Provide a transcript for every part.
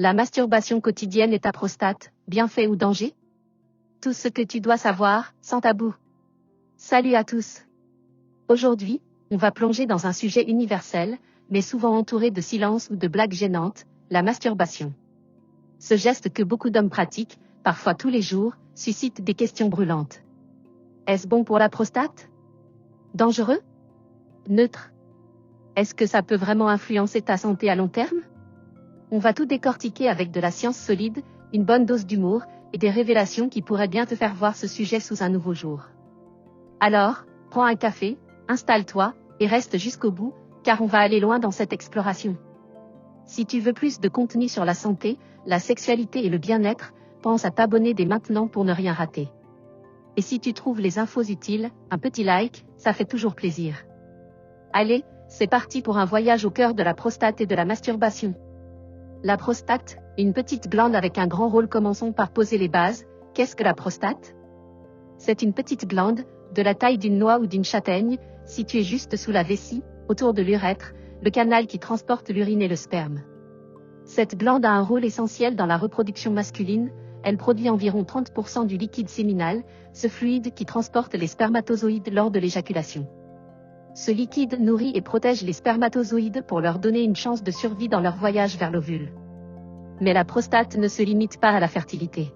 La masturbation quotidienne et ta prostate, bienfait ou danger? Tout ce que tu dois savoir, sans tabou. Salut à tous. Aujourd'hui, on va plonger dans un sujet universel, mais souvent entouré de silence ou de blagues gênantes, la masturbation. Ce geste que beaucoup d'hommes pratiquent, parfois tous les jours, suscite des questions brûlantes. Est-ce bon pour la prostate? Dangereux? Neutre? Est-ce que ça peut vraiment influencer ta santé à long terme? On va tout décortiquer avec de la science solide, une bonne dose d'humour, et des révélations qui pourraient bien te faire voir ce sujet sous un nouveau jour. Alors, prends un café, installe-toi, et reste jusqu'au bout, car on va aller loin dans cette exploration. Si tu veux plus de contenu sur la santé, la sexualité et le bien-être, pense à t'abonner dès maintenant pour ne rien rater. Et si tu trouves les infos utiles, un petit like, ça fait toujours plaisir. Allez, c'est parti pour un voyage au cœur de la prostate et de la masturbation. La prostate, une petite glande avec un grand rôle. Commençons par poser les bases. Qu'est-ce que la prostate? C'est une petite glande, de la taille d'une noix ou d'une châtaigne, située juste sous la vessie, autour de l'urètre, le canal qui transporte l'urine et le sperme. Cette glande a un rôle essentiel dans la reproduction masculine, elle produit environ 30% du liquide séminal, ce fluide qui transporte les spermatozoïdes lors de l'éjaculation. Ce liquide nourrit et protège les spermatozoïdes pour leur donner une chance de survie dans leur voyage vers l'ovule. Mais la prostate ne se limite pas à la fertilité.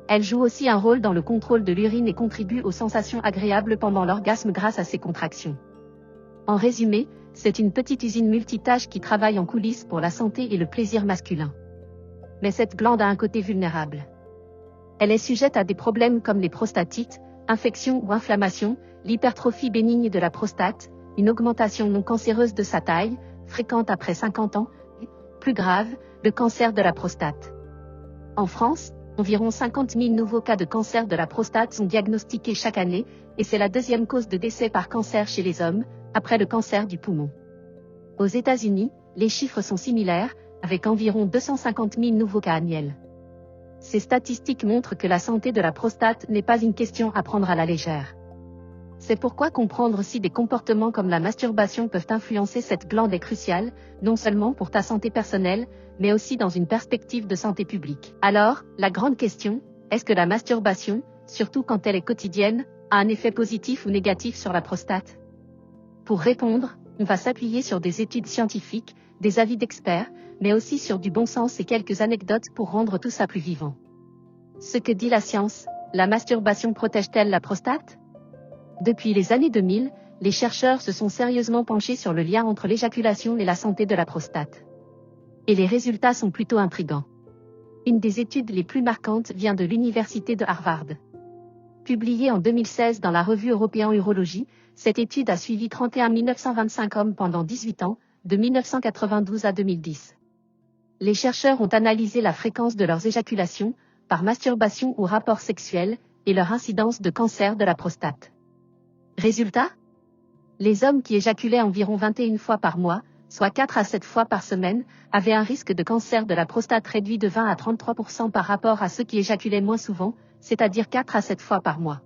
Elle joue aussi un rôle dans le contrôle de l'urine et contribue aux sensations agréables pendant l'orgasme grâce à ses contractions. En résumé, c'est une petite usine multitâche qui travaille en coulisses pour la santé et le plaisir masculin. Mais cette glande a un côté vulnérable. Elle est sujette à des problèmes comme les prostatites, infections ou inflammations, l'hypertrophie bénigne de la prostate, une augmentation non cancéreuse de sa taille, fréquente après 50 ans, et, plus grave, le cancer de la prostate. En France, environ 50 000 nouveaux cas de cancer de la prostate sont diagnostiqués chaque année, et c'est la deuxième cause de décès par cancer chez les hommes, après le cancer du poumon. Aux États-Unis, les chiffres sont similaires, avec environ 250 000 nouveaux cas annuels. Ces statistiques montrent que la santé de la prostate n'est pas une question à prendre à la légère. C'est pourquoi comprendre si des comportements comme la masturbation peuvent influencer cette glande est crucial, non seulement pour ta santé personnelle, mais aussi dans une perspective de santé publique. Alors, la grande question, est-ce que la masturbation, surtout quand elle est quotidienne, a un effet positif ou négatif sur la prostate? Pour répondre, on va s'appuyer sur des études scientifiques, des avis d'experts, mais aussi sur du bon sens et quelques anecdotes pour rendre tout ça plus vivant. Ce que dit la science, la masturbation protège-t-elle la prostate? Depuis les années 2000, les chercheurs se sont sérieusement penchés sur le lien entre l'éjaculation et la santé de la prostate. Et les résultats sont plutôt intrigants. Une des études les plus marquantes vient de l'université de Harvard. Publiée en 2016 dans la revue European Urology, cette étude a suivi 31 925 hommes pendant 18 ans, de 1992 à 2010. Les chercheurs ont analysé la fréquence de leurs éjaculations, par masturbation ou rapport sexuel, et leur incidence de cancer de la prostate. Résultat? Les hommes qui éjaculaient environ 21 fois par mois, soit 4 à 7 fois par semaine, avaient un risque de cancer de la prostate réduit de 20 à 33% par rapport à ceux qui éjaculaient moins souvent, c'est-à-dire 4 à 7 fois par mois.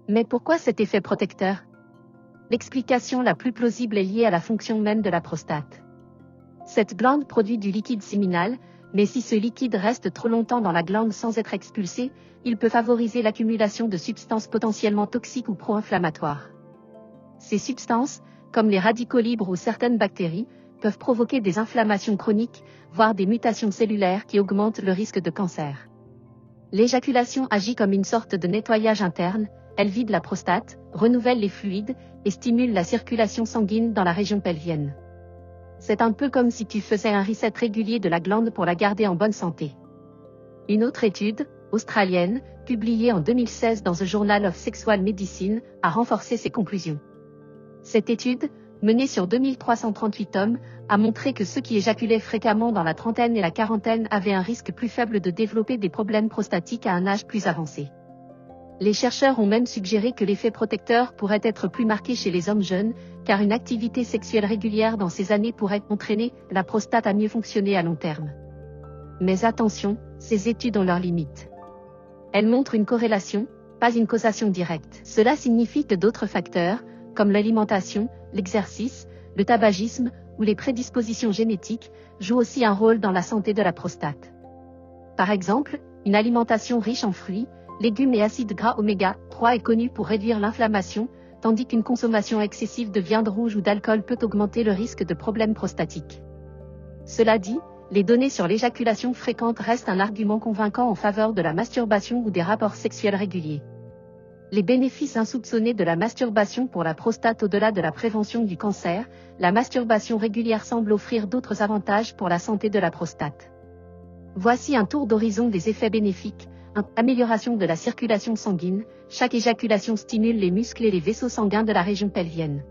Mais pourquoi cet effet protecteur? L'explication la plus plausible est liée à la fonction même de la prostate. Cette glande produit du liquide séminal, mais si ce liquide reste trop longtemps dans la glande sans être expulsé, il peut favoriser l'accumulation de substances potentiellement toxiques ou pro-inflammatoires. Ces substances, comme les radicaux libres ou certaines bactéries, peuvent provoquer des inflammations chroniques, voire des mutations cellulaires qui augmentent le risque de cancer. L'éjaculation agit comme une sorte de nettoyage interne, elle vide la prostate, renouvelle les fluides, et stimule la circulation sanguine dans la région pelvienne. C'est un peu comme si tu faisais un reset régulier de la glande pour la garder en bonne santé. Une autre étude, australienne, publiée en 2016 dans The Journal of Sexual Medicine, a renforcé ces conclusions. Cette étude, menée sur 2338 hommes, a montré que ceux qui éjaculaient fréquemment dans la trentaine et la quarantaine avaient un risque plus faible de développer des problèmes prostatiques à un âge plus avancé. Les chercheurs ont même suggéré que l'effet protecteur pourrait être plus marqué chez les hommes jeunes, car une activité sexuelle régulière dans ces années pourrait entraîner la prostate à mieux fonctionner à long terme. Mais attention, ces études ont leurs limites. Elles montrent une corrélation, pas une causation directe. Cela signifie que d'autres facteurs, comme l'alimentation, l'exercice, le tabagisme, ou les prédispositions génétiques, jouent aussi un rôle dans la santé de la prostate. Par exemple, une alimentation riche en fruits, légumes et acides gras oméga 3 est connue pour réduire l'inflammation, tandis qu'une consommation excessive de viande rouge ou d'alcool peut augmenter le risque de problèmes prostatiques. Cela dit, les données sur l'éjaculation fréquente restent un argument convaincant en faveur de la masturbation ou des rapports sexuels réguliers. Les bénéfices insoupçonnés de la masturbation pour la prostate au-delà de la prévention du cancer, la masturbation régulière semble offrir d'autres avantages pour la santé de la prostate. Voici un tour d'horizon des effets bénéfiques. Amélioration de la circulation sanguine, chaque éjaculation stimule les muscles et les vaisseaux sanguins de la région pelvienne.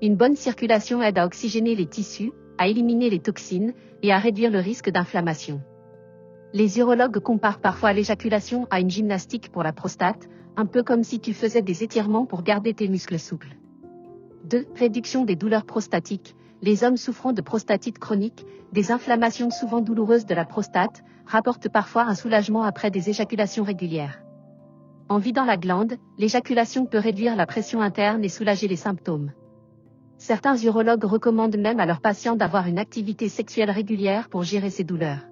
Une bonne circulation aide à oxygéner les tissus, à éliminer les toxines, et à réduire le risque d'inflammation. Les urologues comparent parfois l'éjaculation à une gymnastique pour la prostate, un peu comme si tu faisais des étirements pour garder tes muscles souples. 2. Réduction des douleurs prostatiques. Les hommes souffrant de prostatite chronique, des inflammations souvent douloureuses de la prostate, rapportent parfois un soulagement après des éjaculations régulières. En vidant la glande, l'éjaculation peut réduire la pression interne et soulager les symptômes. Certains urologues recommandent même à leurs patients d'avoir une activité sexuelle régulière pour gérer ces douleurs.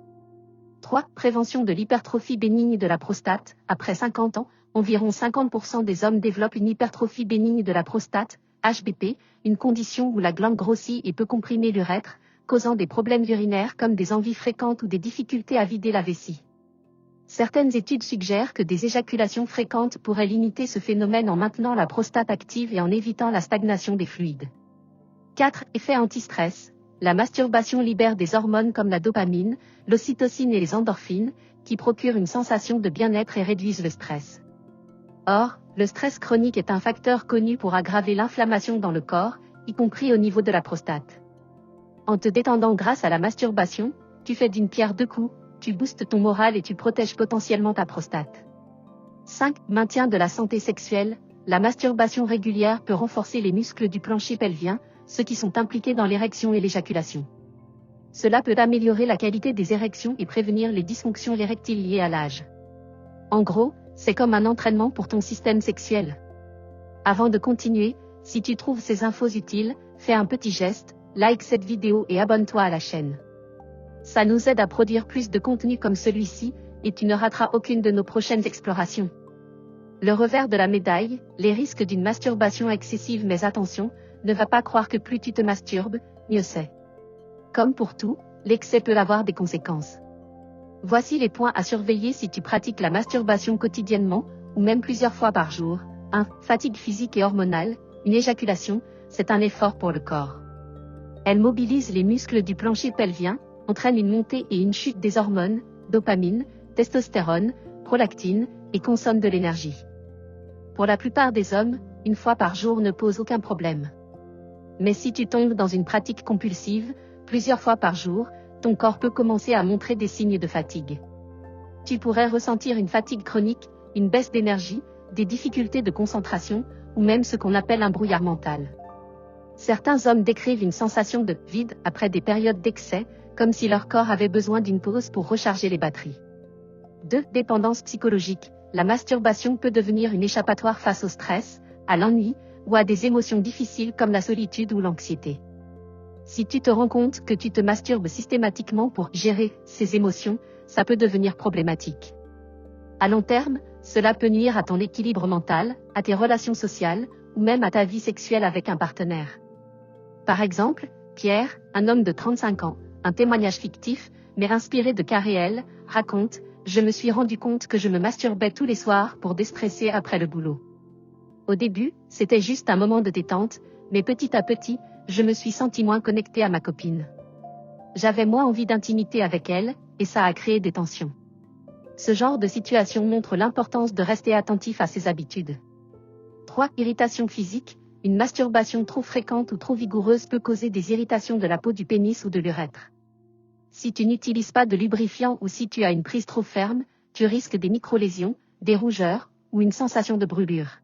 3. Prévention de l'hypertrophie bénigne de la prostate. Après 50 ans, environ 50% des hommes développent une hypertrophie bénigne de la prostate, HBP, une condition où la glande grossit et peut comprimer l'urètre, causant des problèmes urinaires comme des envies fréquentes ou des difficultés à vider la vessie. Certaines études suggèrent que des éjaculations fréquentes pourraient limiter ce phénomène en maintenant la prostate active et en évitant la stagnation des fluides. 4. Effet anti-stress. La masturbation libère des hormones comme la dopamine, l'ocytocine et les endorphines, qui procurent une sensation de bien-être et réduisent le stress. Or, le stress chronique est un facteur connu pour aggraver l'inflammation dans le corps, y compris au niveau de la prostate. En te détendant grâce à la masturbation, tu fais d'une pierre deux coups, tu boostes ton moral et tu protèges potentiellement ta prostate. 5. Maintien de la santé sexuelle. La masturbation régulière peut renforcer les muscles du plancher pelvien, ceux qui sont impliqués dans l'érection et l'éjaculation. Cela peut améliorer la qualité des érections et prévenir les dysfonctions érectiles liées à l'âge. En gros, c'est comme un entraînement pour ton système sexuel. Avant de continuer, si tu trouves ces infos utiles, fais un petit geste, like cette vidéo et abonne-toi à la chaîne. Ça nous aide à produire plus de contenu comme celui-ci, et tu ne rateras aucune de nos prochaines explorations. Le revers de la médaille, les risques d'une masturbation excessive, mais attention, ne va pas croire que plus tu te masturbes, mieux c'est. Comme pour tout, l'excès peut avoir des conséquences. Voici les points à surveiller si tu pratiques la masturbation quotidiennement, ou même plusieurs fois par jour. 1. Fatigue physique et hormonale. Une éjaculation, c'est un effort pour le corps. Elle mobilise les muscles du plancher pelvien, entraîne une montée et une chute des hormones, dopamine, testostérone, prolactine, et consomme de l'énergie. Pour la plupart des hommes, une fois par jour ne pose aucun problème. Mais si tu tombes dans une pratique compulsive, plusieurs fois par jour, ton corps peut commencer à montrer des signes de fatigue. Tu pourrais ressentir une fatigue chronique, une baisse d'énergie, des difficultés de concentration, ou même ce qu'on appelle un brouillard mental. Certains hommes décrivent une sensation de vide après des périodes d'excès, comme si leur corps avait besoin d'une pause pour recharger les batteries. 2. Dépendance psychologique. La masturbation peut devenir une échappatoire face au stress, à l'ennui, ou à des émotions difficiles comme la solitude ou l'anxiété. Si tu te rends compte que tu te masturbes systématiquement pour gérer ces émotions, ça peut devenir problématique. À long terme, cela peut nuire à ton équilibre mental, à tes relations sociales, ou même à ta vie sexuelle avec un partenaire. Par exemple, Pierre, un homme de 35 ans, un témoignage fictif, mais inspiré de cas réels, raconte « Je me suis rendu compte que je me masturbais tous les soirs pour déstresser après le boulot. Au début, c'était juste un moment de détente, mais petit à petit, je me suis senti moins connecté à ma copine. J'avais moins envie d'intimité avec elle, et ça a créé des tensions. » Ce genre de situation montre l'importance de rester attentif à ses habitudes. 3. Irritation physique. Une masturbation trop fréquente ou trop vigoureuse peut causer des irritations de la peau du pénis ou de l'urètre. Si tu n'utilises pas de lubrifiant ou si tu as une prise trop ferme, tu risques des micro-lésions, des rougeurs, ou une sensation de brûlure.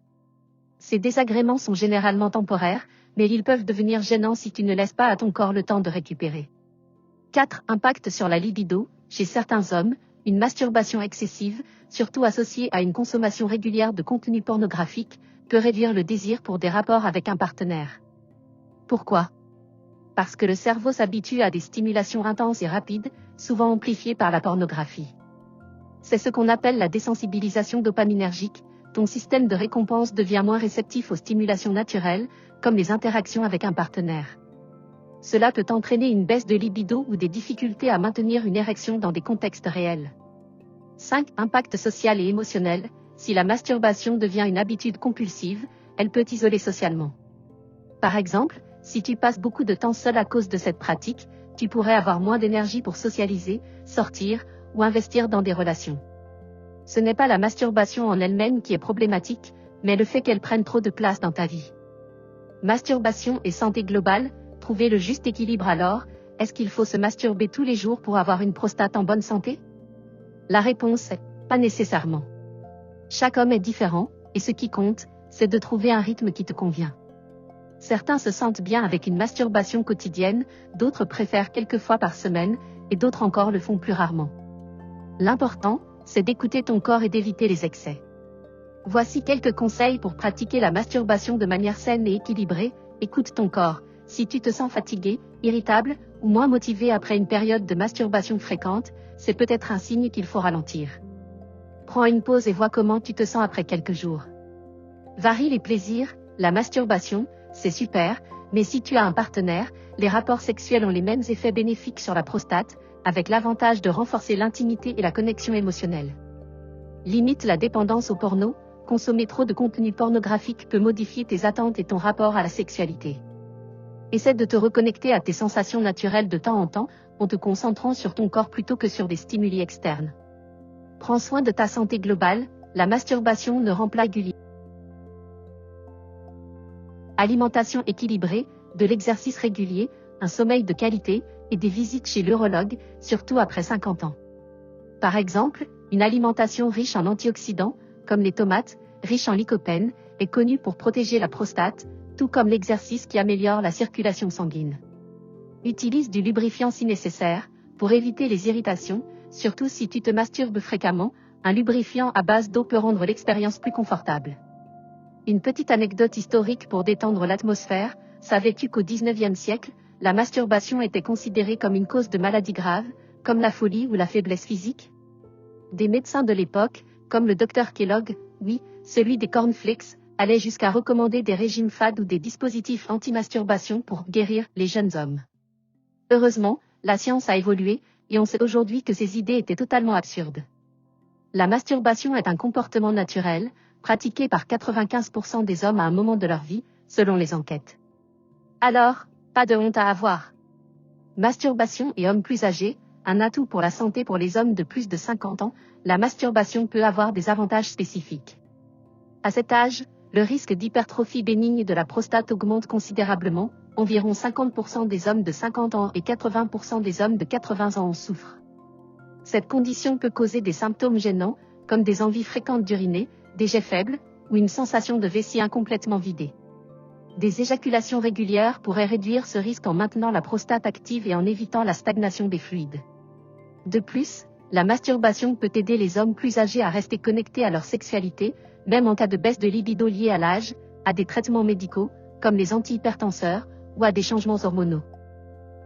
Ces désagréments sont généralement temporaires, mais ils peuvent devenir gênants si tu ne laisses pas à ton corps le temps de récupérer. 4. Impact sur la libido. Chez certains hommes, une masturbation excessive, surtout associée à une consommation régulière de contenu pornographique, peut réduire le désir pour des rapports avec un partenaire. Pourquoi ? parce que le cerveau s'habitue à des stimulations intenses et rapides, souvent amplifiées par la pornographie. C'est ce qu'on appelle la désensibilisation dopaminergique. Ton système de récompense devient moins réceptif aux stimulations naturelles, comme les interactions avec un partenaire. Cela peut entraîner une baisse de libido ou des difficultés à maintenir une érection dans des contextes réels. 5. Impact social et émotionnel. Si la masturbation devient une habitude compulsive, elle peut isoler socialement. Par exemple, si tu passes beaucoup de temps seul à cause de cette pratique, tu pourrais avoir moins d'énergie pour socialiser, sortir, ou investir dans des relations. Ce n'est pas la masturbation en elle-même qui est problématique, mais le fait qu'elle prenne trop de place dans ta vie. Masturbation et santé globale, trouver le juste équilibre alors, est-ce qu'il faut se masturber tous les jours pour avoir une prostate en bonne santé? La réponse est « pas nécessairement ». Chaque homme est différent, et ce qui compte, c'est de trouver un rythme qui te convient. Certains se sentent bien avec une masturbation quotidienne, d'autres préfèrent quelques fois par semaine, et d'autres encore le font plus rarement. L'important, c'est d'écouter ton corps et d'éviter les excès. Voici quelques conseils pour pratiquer la masturbation de manière saine et équilibrée. Écoute ton corps. Si tu te sens fatigué, irritable, ou moins motivé après une période de masturbation fréquente, c'est peut-être un signe qu'il faut ralentir. Prends une pause et vois comment tu te sens après quelques jours. Varie les plaisirs. La masturbation, c'est super, mais si tu as un partenaire, les rapports sexuels ont les mêmes effets bénéfiques sur la prostate, avec l'avantage de renforcer l'intimité et la connexion émotionnelle. Limite la dépendance au porno. Consommer trop de contenu pornographique peut modifier tes attentes et ton rapport à la sexualité. Essaie de te reconnecter à tes sensations naturelles de temps en temps, en te concentrant sur ton corps plutôt que sur des stimuli externes. Prends soin de ta santé globale. La masturbation ne rend pas régulier. Alimentation équilibrée, de l'exercice régulier, un sommeil de qualité, et des visites chez l'urologue, surtout après 50 ans. Par exemple, une alimentation riche en antioxydants, comme les tomates, riche en lycopène, est connue pour protéger la prostate, tout comme l'exercice qui améliore la circulation sanguine. Utilise du lubrifiant si nécessaire, pour éviter les irritations, surtout si tu te masturbes fréquemment, un lubrifiant à base d'eau peut rendre l'expérience plus confortable. Une petite anecdote historique pour détendre l'atmosphère. Savais-tu qu'au XIXe siècle, la masturbation était considérée comme une cause de maladie grave, comme la folie ou la faiblesse physique? Des médecins de l'époque, comme le docteur Kellogg, oui, celui des cornflakes, allaient jusqu'à recommander des régimes fades ou des dispositifs anti-masturbation pour guérir les jeunes hommes. Heureusement, la science a évolué, et on sait aujourd'hui que ces idées étaient totalement absurdes. La masturbation est un comportement naturel, pratiqué par 95% des hommes à un moment de leur vie, selon les enquêtes. Alors, pas de honte à avoir. Masturbation et hommes plus âgés, un atout pour la santé pour les hommes de plus de 50 ans, la masturbation peut avoir des avantages spécifiques. À cet âge, le risque d'hypertrophie bénigne de la prostate augmente considérablement, environ 50% des hommes de 50 ans et 80% des hommes de 80 ans en souffrent. Cette condition peut causer des symptômes gênants, comme des envies fréquentes d'uriner, des jets faibles, ou une sensation de vessie incomplètement vidée. Des éjaculations régulières pourraient réduire ce risque en maintenant la prostate active et en évitant la stagnation des fluides. De plus, la masturbation peut aider les hommes plus âgés à rester connectés à leur sexualité, même en cas de baisse de libido liée à l'âge, à des traitements médicaux, comme les antihypertenseurs, ou à des changements hormonaux.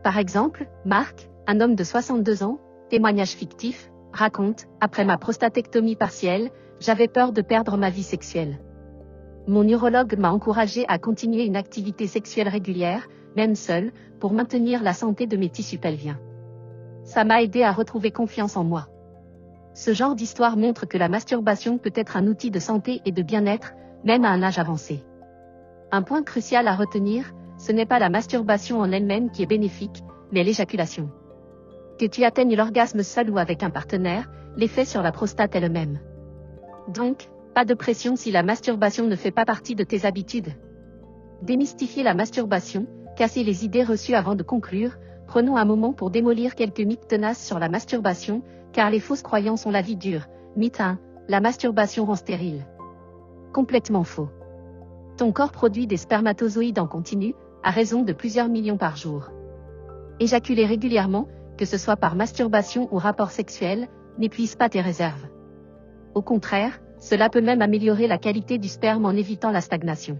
Par exemple, Marc, un homme de 62 ans, témoignage fictif, raconte « Après ma prostatectomie partielle, j'avais peur de perdre ma vie sexuelle. Mon urologue m'a encouragé à continuer une activité sexuelle régulière, même seule, pour maintenir la santé de mes tissus pelviens. Ça m'a aidé à retrouver confiance en moi. » Ce genre d'histoire montre que la masturbation peut être un outil de santé et de bien-être, même à un âge avancé. Un point crucial à retenir, ce n'est pas la masturbation en elle-même qui est bénéfique, mais l'éjaculation. Que tu atteignes l'orgasme seul ou avec un partenaire, l'effet sur la prostate est le même. Donc, pas de pression si la masturbation ne fait pas partie de tes habitudes. Démystifier la masturbation, casser les idées reçues avant de conclure, prenons un moment pour démolir quelques mythes tenaces sur la masturbation, car les fausses croyances ont la vie dure. Mythe 1, la masturbation rend stérile. Complètement faux. Ton corps produit des spermatozoïdes en continu, à raison de plusieurs millions par jour. Éjaculer régulièrement, que ce soit par masturbation ou rapport sexuel, n'épuise pas tes réserves. Au contraire, cela peut même améliorer la qualité du sperme en évitant la stagnation.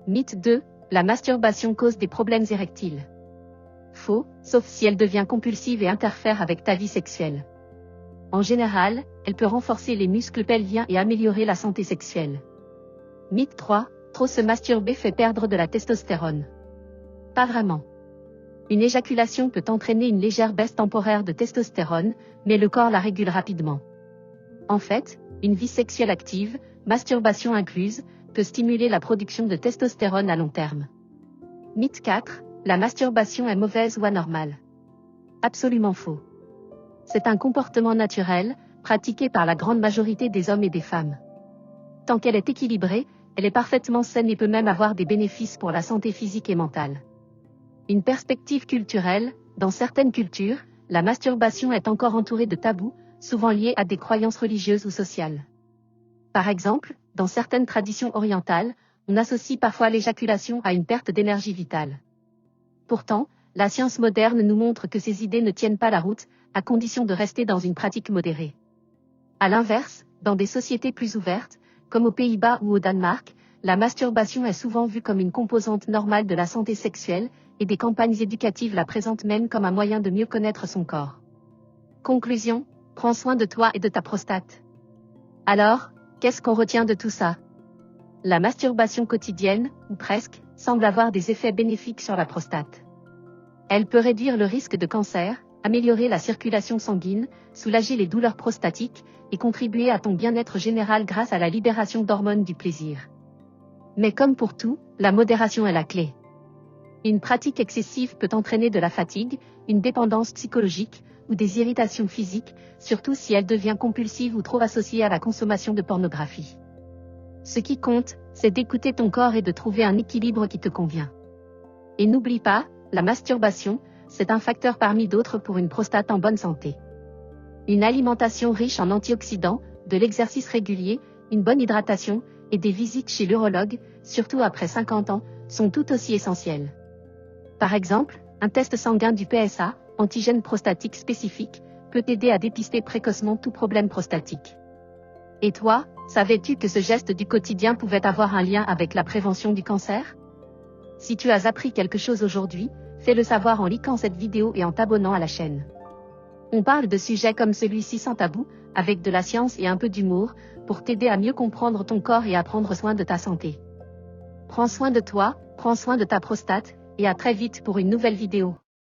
Mythe 2, la masturbation cause des problèmes érectiles. Faux, sauf si elle devient compulsive et interfère avec ta vie sexuelle. En général, elle peut renforcer les muscles pelviens et améliorer la santé sexuelle. Mythe 3, trop se masturber fait perdre de la testostérone. Pas vraiment. Une éjaculation peut entraîner une légère baisse temporaire de testostérone, mais le corps la régule rapidement. En fait, une vie sexuelle active, masturbation incluse, peut stimuler la production de testostérone à long terme. Mythe 4, la masturbation est mauvaise ou anormale. Absolument faux. C'est un comportement naturel, pratiqué par la grande majorité des hommes et des femmes. Tant qu'elle est équilibrée, elle est parfaitement saine et peut même avoir des bénéfices pour la santé physique et mentale. Une perspective culturelle, dans certaines cultures, la masturbation est encore entourée de tabous, souvent liés à des croyances religieuses ou sociales. Par exemple, dans certaines traditions orientales, on associe parfois l'éjaculation à une perte d'énergie vitale. Pourtant, la science moderne nous montre que ces idées ne tiennent pas la route, à condition de rester dans une pratique modérée. À l'inverse, dans des sociétés plus ouvertes, comme aux Pays-Bas ou au Danemark, la masturbation est souvent vue comme une composante normale de la santé sexuelle, et des campagnes éducatives la présentent même comme un moyen de mieux connaître son corps. Conclusion, prends soin de toi et de ta prostate. Alors, qu'est-ce qu'on retient de tout ça? La masturbation quotidienne, ou presque, semble avoir des effets bénéfiques sur la prostate. Elle peut réduire le risque de cancer, améliorer la circulation sanguine, soulager les douleurs prostatiques, et contribuer à ton bien-être général grâce à la libération d'hormones du plaisir. Mais comme pour tout, la modération est la clé. Une pratique excessive peut entraîner de la fatigue, une dépendance psychologique, ou des irritations physiques, surtout si elle devient compulsive ou trop associée à la consommation de pornographie. Ce qui compte, c'est d'écouter ton corps et de trouver un équilibre qui te convient. Et n'oublie pas, la masturbation, c'est un facteur parmi d'autres pour une prostate en bonne santé. Une alimentation riche en antioxydants, de l'exercice régulier, une bonne hydratation, et des visites chez l'urologue, surtout après 50 ans, sont tout aussi essentielles. Par exemple, un test sanguin du PSA, antigène prostatique spécifique, peut t'aider à dépister précocement tout problème prostatique. Et toi, savais-tu que ce geste du quotidien pouvait avoir un lien avec la prévention du cancer? Si tu as appris quelque chose aujourd'hui, fais-le savoir en likant cette vidéo et en t'abonnant à la chaîne. On parle de sujets comme celui-ci sans tabou, avec de la science et un peu d'humour, pour t'aider à mieux comprendre ton corps et à prendre soin de ta santé. Prends soin de toi, prends soin de ta prostate, et à très vite pour une nouvelle vidéo.